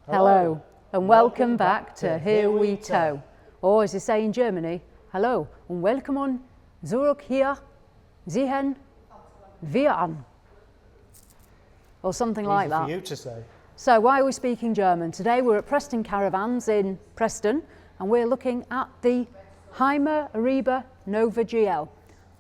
Hello, and welcome back to Here We Tow. Or as they say in Germany, hello und welcome zurück hier, sehen wir an. Or something like that. For you to say. So why are we speaking German? Today we're at Preston Caravans in Preston and we're looking at the Hymer Eriba Nova GL.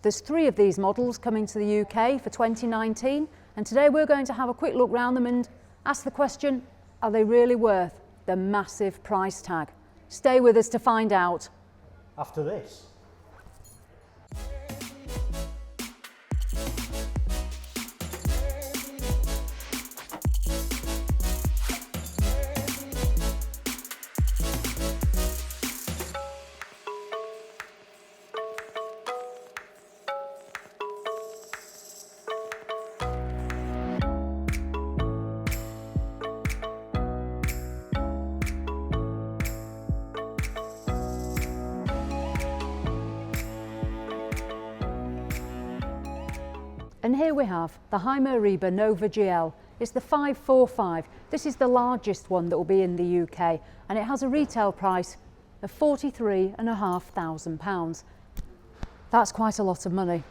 There's 3 of these models coming to the UK for 2019 and today we're going to have a quick look round them and ask the question, are they really worth the massive price tag? Stay with us to find out. After this. And here we have the Hymer Eriba Nova GL. It's the 545. This is the largest one that will be in the UK and it has a retail price of £43,500. That's quite a lot of money.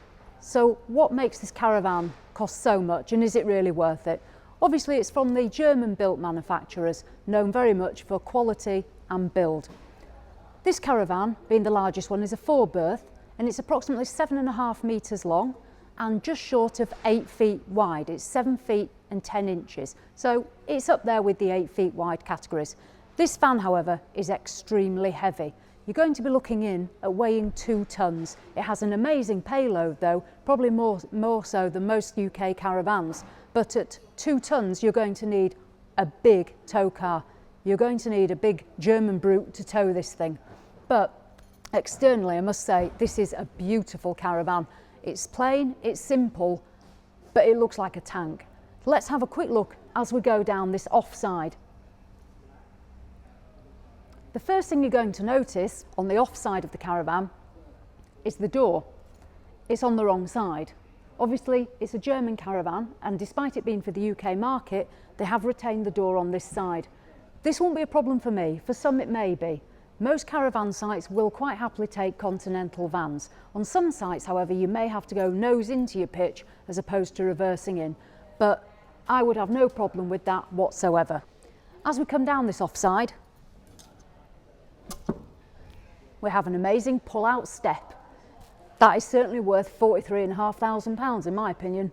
So what makes this caravan cost so much and is it really worth it? Obviously it's from the German built manufacturers known very much for quality and build. This caravan, being the largest one, is a 4-berth and it's approximately 7.5 metres long and just short of 8 feet wide. It's 7 feet and 10 inches. So it's up there with the 8 feet wide categories. This van, however, is extremely heavy. You're going to be looking in at weighing 2 tons. It has an amazing payload though, probably more so than most UK caravans. But at 2 tons, you're going to need a big tow car. You're going to need a big German brute to tow this thing. But externally, I must say, this is a beautiful caravan. It's plain, it's simple, but it looks like a tank. Let's have a quick look as we go down this offside. The first thing you're going to notice on the offside of the caravan is the door. It's on the wrong side. Obviously, it's a German caravan, and despite it being for the UK market, they have retained the door on this side. This won't be a problem for me. For some, it may be. Most caravan sites will quite happily take continental vans. On some sites, however, you may have to go nose into your pitch as opposed to reversing in, but I would have no problem with that whatsoever. As we come down this offside, we have an amazing pull-out step. That is certainly worth £43,500 in my opinion.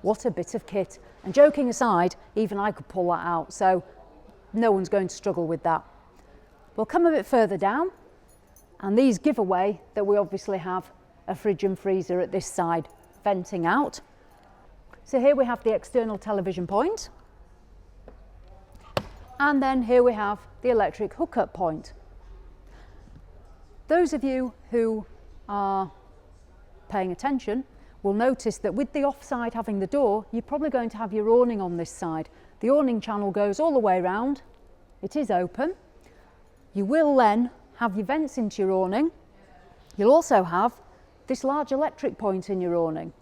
What a bit of kit. And joking aside, even I could pull that out, so no one's going to struggle with that. We'll come a bit further down and these give away that we obviously have a fridge and freezer at this side venting out. So here we have the external television point and then here we have the electric hookup point. Those of you who are paying attention will notice that with the offside having the door, you're probably going to have your awning on this side. The awning channel goes all the way around. It is open. You will then have your vents into your awning. You'll also have this large electric point in your awning.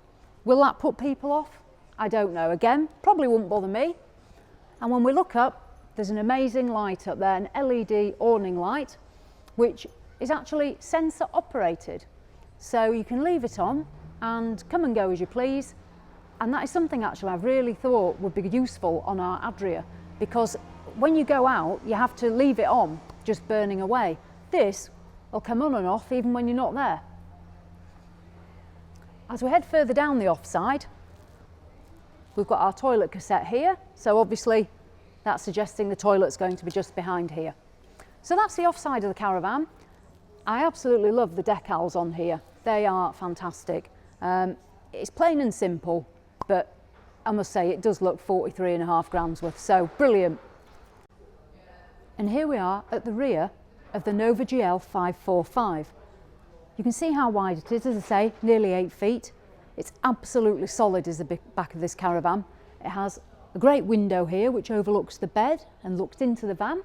Will that put people off? I don't know. Again, probably wouldn't bother me. And when we look up, there's an amazing light up there, an LED awning light, which is actually sensor operated. So you can leave it on and come and go as you please. And that is something actually I've really thought would be useful on our Adria, because when you go out, you have to leave it on, just burning away. This will come on and off even when you're not there. As we head further down the offside, we've got our toilet cassette here. So obviously that's suggesting the toilet's going to be just behind here. So that's the offside of the caravan. I absolutely love the decals on here. They are fantastic. It's plain and simple, but I must say it does look 43.5 grams worth, so brilliant. And here we are at the rear of the Nova GL 545. You can see how wide it is, as I say, nearly 8 feet. It's absolutely solid as the back of this caravan. It has a great window here which overlooks the bed and looks into the van.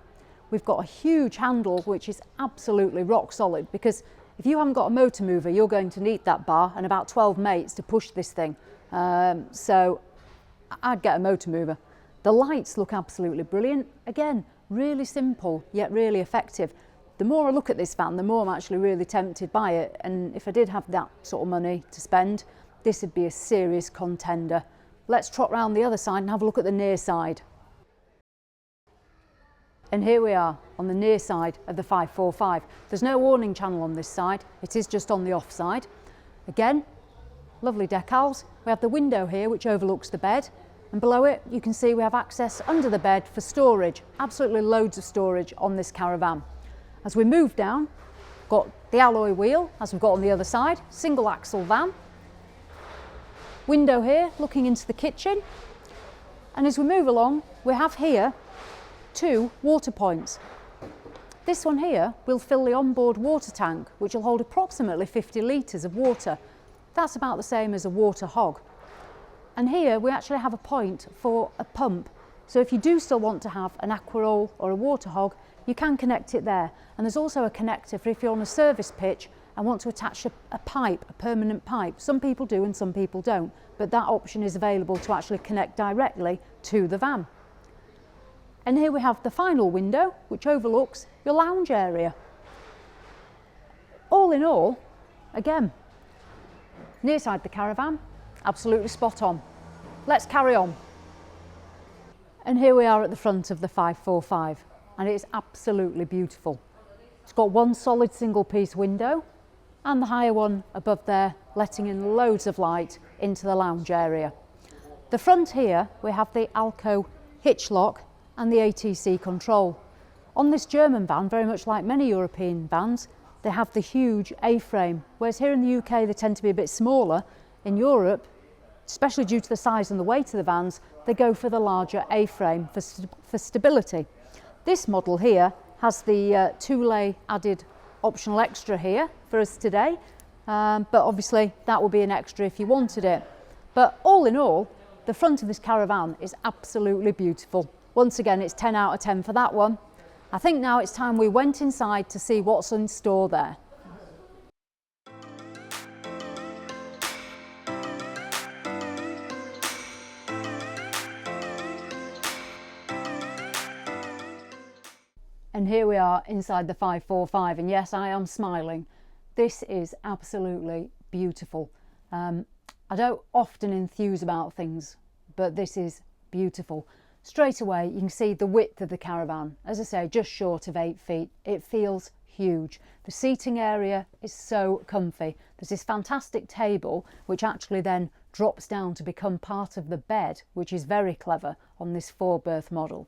We've got a huge handle which is absolutely rock solid, because if you haven't got a motor mover, you're going to need that bar and about 12 mates to push this thing. So I'd get a motor mover. The lights look absolutely brilliant. Again, really simple, yet really effective. The more I look at this van, the more I'm actually really tempted by it. And if I did have that sort of money to spend, this would be a serious contender. Let's trot round the other side and have a look at the near side. And here we are on the near side of the 545. There's no awning channel on this side. It is just on the off side. Again, lovely decals. We have the window here which overlooks the bed, and below it you can see we have access under the bed for storage. Absolutely loads of storage on this caravan. As we move down, got the alloy wheel as we've got on the other side, single axle van. Window here looking into the kitchen, and as we move along we have here 2 water points. This one here will fill the onboard water tank, which will hold approximately 50 litres of water. That's about the same as a water hog. And here we actually have a point for a pump. So if you do still want to have an aquaroll or a water hog, you can connect it there. And there's also a connector for if you're on a service pitch and want to attach a pipe, a permanent pipe. Some people do and some people don't, but that option is available to actually connect directly to the van. And here we have the final window, which overlooks your lounge area. All in all, again, near side the caravan, absolutely spot on. Let's carry on. And here we are at the front of the 545, and it's absolutely beautiful. It's got one solid single piece window and the higher one above there, letting in loads of light into the lounge area. The front here, we have the Alco hitch lock and the ATC control. On this German van, very much like many European vans, they have the huge A-frame, whereas here in the UK they tend to be a bit smaller. In Europe, especially due to the size and the weight of the vans, they go for the larger A-frame for stability. This model here has the 2-lay added optional extra here for us today, but obviously that will be an extra if you wanted it. But all in all, the front of this caravan is absolutely beautiful. Once again, it's 10 out of 10 for that one. I think now it's time we went inside to see what's in store there. And here we are inside the 545, and yes, I am smiling. This is absolutely beautiful. I don't often enthuse about things, but this is beautiful. Straight away you can see the width of the caravan, as I say, just short of 8 feet. It feels huge. The seating area is so comfy. There's this fantastic table which actually then drops down to become part of the bed, which is very clever on this 4-berth model.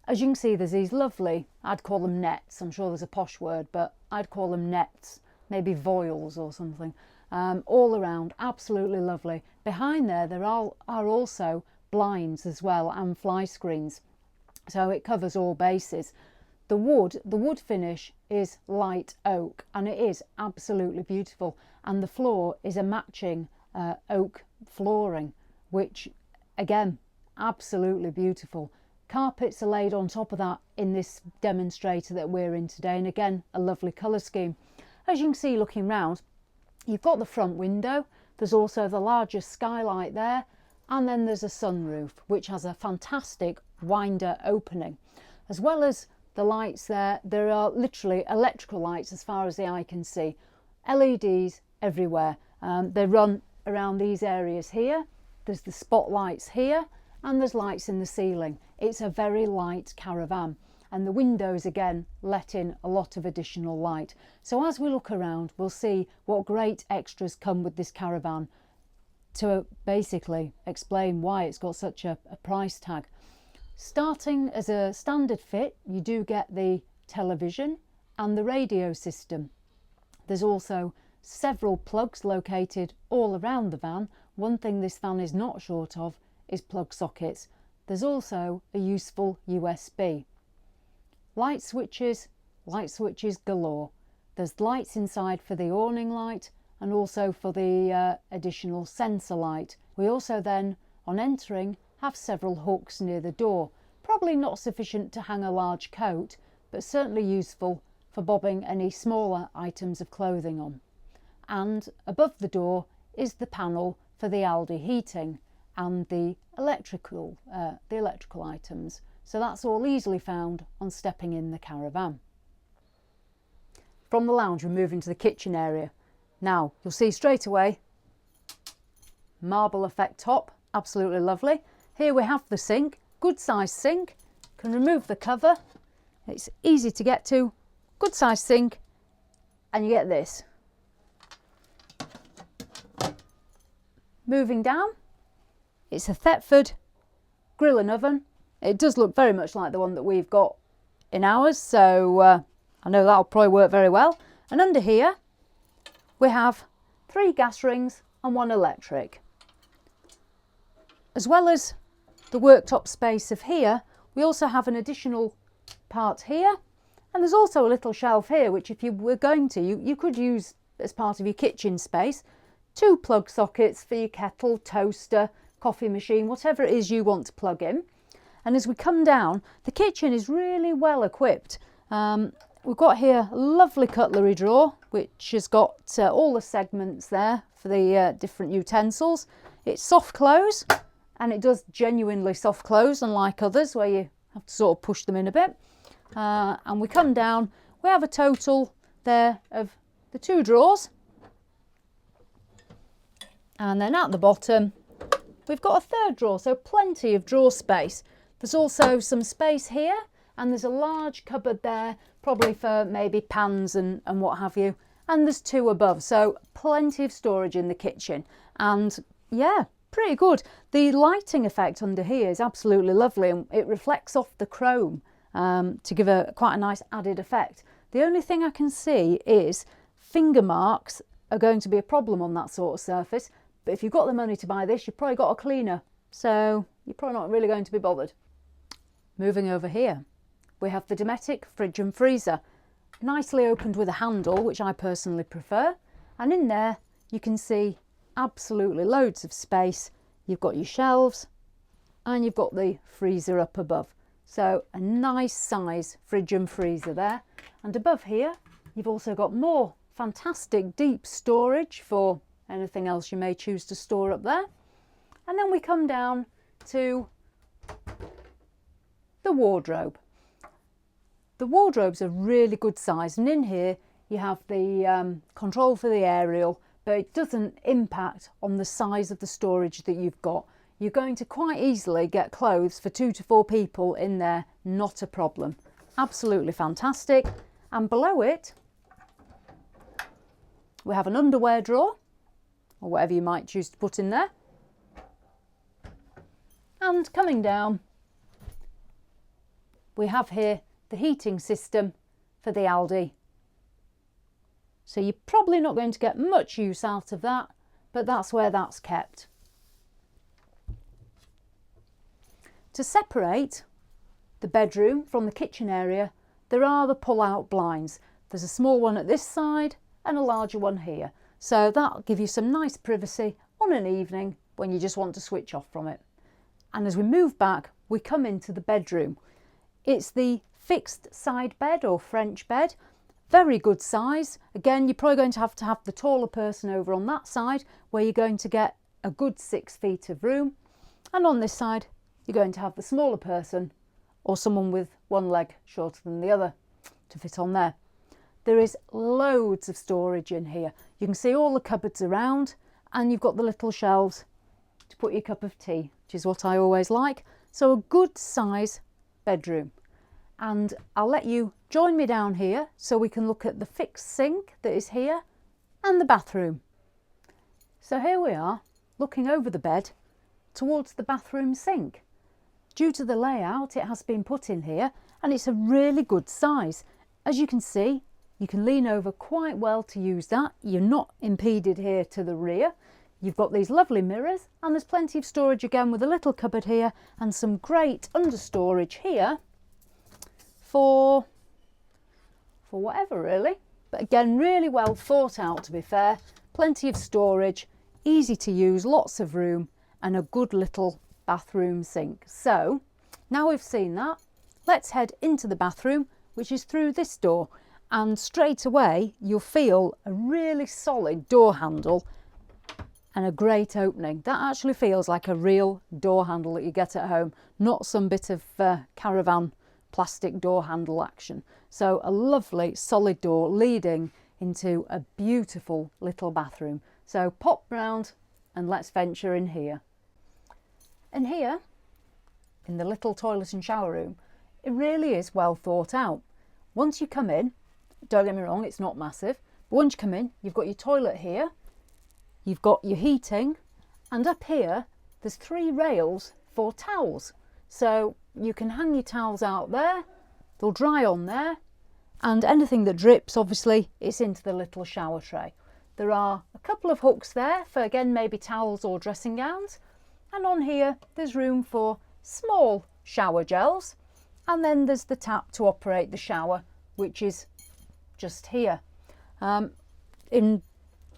As you can see, there's these lovely, I'd call them nets, I'm sure there's a posh word, but I'd call them nets, maybe voiles or something, all around, absolutely lovely. Behind there are also blinds as well and fly screens, so it covers all bases. The wood finish is light oak, and it is absolutely beautiful, and the floor is a matching oak flooring, which again, absolutely beautiful. Carpets are laid on top of that in this demonstrator that we're in today, and again, a lovely colour scheme. As you can see looking round, you've got the front window, there's also the largest skylight there, and then there's a sunroof which has a fantastic winder opening. As well as the lights there are literally electrical lights as far as the eye can see. LEDs everywhere. They run around these areas here. There's the spotlights here, and there's lights in the ceiling. It's a very light caravan, and the windows again let in a lot of additional light. So as we look around, we'll see what great extras come with this caravan to basically explain why it's got such a price tag. Starting as a standard fit, you do get the television and the radio system. There's also several plugs located all around the van. One thing this van is not short of is plug sockets. There's also a useful USB. Light switches galore. There's lights inside for the awning light and also for the additional sensor light. We also then, on entering, have several hooks near the door. Probably not sufficient to hang a large coat, but certainly useful for bobbing any smaller items of clothing on. And above the door is the panel for the Aldi heating, and the electrical items. So that's all easily found on stepping in the caravan. From the lounge, we move into the kitchen area. Now, you'll see straight away, marble effect top, absolutely lovely. Here we have the sink, good sized sink, can remove the cover. It's easy to get to, good sized sink, and you get this. Moving down, it's a Thetford grill and oven. It does look very much like the one that we've got in ours, so I know that'll probably work very well. And under here, we have 3 gas rings and 1 electric. As well as the worktop space of here, we also have an additional part here, and there's also a little shelf here, which if you were going to, you could use as part of your kitchen space. 2 plug sockets for your kettle, toaster, coffee machine, whatever it is you want to plug in. And as we come down, the kitchen is really well equipped. We've got here a lovely cutlery drawer, which has got all the segments there for the different utensils. It's soft close, and it does genuinely soft close, unlike others where you have to sort of push them in a bit. And we come down, we have a total there of the 2 drawers. And then at the bottom, we've got a 3rd drawer, so plenty of drawer space. There's also some space here, and there's a large cupboard there, probably for maybe pans and what have you. And there's 2 above, so plenty of storage in the kitchen. And yeah, pretty good. The lighting effect under here is absolutely lovely, and it reflects off the chrome to give quite a nice added effect. The only thing I can see is finger marks are going to be a problem on that sort of surface. But if you've got the money to buy this, you've probably got a cleaner, so you're probably not really going to be bothered. Moving over here, we have the Dometic fridge and freezer, nicely opened with a handle, which I personally prefer. And in there, you can see absolutely loads of space. You've got your shelves, and you've got the freezer up above. So a nice size fridge and freezer there. And above here, you've also got more fantastic deep storage for anything else you may choose to store up there. And then we come down to the wardrobe. The wardrobe's a really good size, and in here you have the control for the aerial, but it doesn't impact on the size of the storage that you've got. You're going to quite easily get clothes for 2 to 4 people in there, not a problem. Absolutely fantastic. And below it, we have an underwear drawer, or whatever you might choose to put in there. And coming down, we have here the heating system for the Aldi. So you're probably not going to get much use out of that, but that's where that's kept. To separate the bedroom from the kitchen area, there are the pull-out blinds. There's a small one at this side and a larger one here. So that'll give you some nice privacy on an evening when you just want to switch off from it. And as we move back, we come into the bedroom. It's the fixed side bed or French bed, very good size. Again, you're probably going to have the taller person over on that side, where you're going to get a good 6 feet of room. And on this side, you're going to have the smaller person or someone with one leg shorter than the other to fit on there. There is loads of storage in here. You can see all the cupboards around, and you've got the little shelves to put your cup of tea, which is what I always like. So a good size bedroom. And I'll let you join me down here so we can look at the fixed sink that is here and the bathroom. So here we are, looking over the bed towards the bathroom sink. Due to the layout, it has been put in here, and it's a really good size. As you can see, you can lean over quite well to use that. You're not impeded here to the rear. You've got these lovely mirrors, and there's plenty of storage again with a little cupboard here and some great understorage here for whatever really. But again, really well thought out, to be fair. Plenty of storage, easy to use, lots of room, and a good little bathroom sink. So now we've seen that, let's head into the bathroom, which is through this door. And straight away you'll feel a really solid door handle, and a great opening. That actually feels like a real door handle that you get at home, not some bit of caravan plastic door handle action. So a lovely solid door leading into a beautiful little bathroom. So pop round and let's venture in here. And here, in the little toilet and shower room, it really is well thought out. Once you come in, don't get me wrong, it's not massive, but once you come in, you've got your toilet here, you've got your heating, and up here, there's 3 rails for towels. So you can hang your towels out there, they'll dry on there, and anything that drips, obviously, it's into the little shower tray. There are a couple of hooks there for, again, maybe towels or dressing gowns. And on here, there's room for small shower gels. And then there's the tap to operate the shower, which is just here.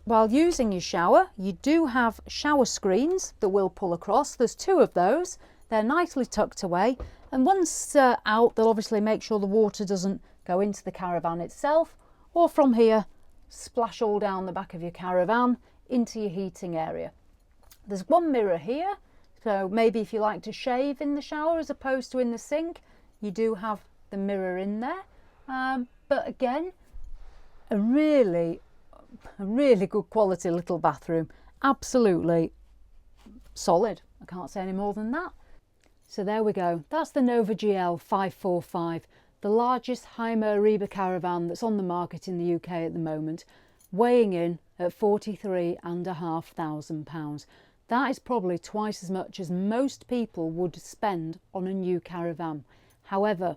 While using your shower, you do have shower screens that will pull across. There's 2 of those. They're nicely tucked away. And once out, they'll obviously make sure the water doesn't go into the caravan itself, or from here, splash all down the back of your caravan into your heating area. There's 1 mirror here, so maybe if you like to shave in the shower as opposed to in the sink, you do have the mirror in there. But again, a really good quality little bathroom. Absolutely solid. I can't say any more than that. So there we go. That's the Nova GL 545, the largest Hymer Eriba caravan that's on the market in the UK at the moment, weighing in at £43,500. That is probably twice as much as most people would spend on a new caravan. However,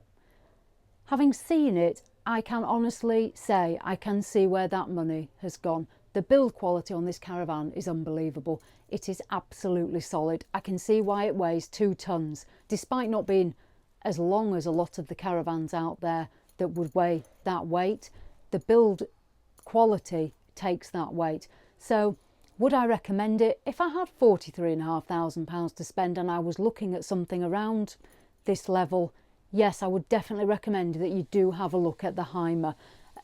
having seen it, I can honestly say I can see where that money has gone. The build quality on this caravan is unbelievable. It is absolutely solid. I can see why it weighs 2 tons, despite not being as long as a lot of the caravans out there that would weigh that weight. The build quality takes that weight. So would I recommend it? If I had £43,500 to spend and I was looking at something around this level, yes, I would definitely recommend that you do have a look at the Hymer.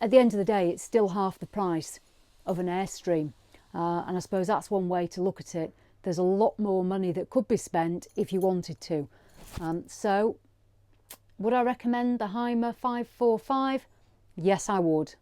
At the end of the day, it's still half the price of an Airstream. And I suppose that's one way to look at it. There's a lot more money that could be spent if you wanted to. So would I recommend the Hymer 545? Yes, I would.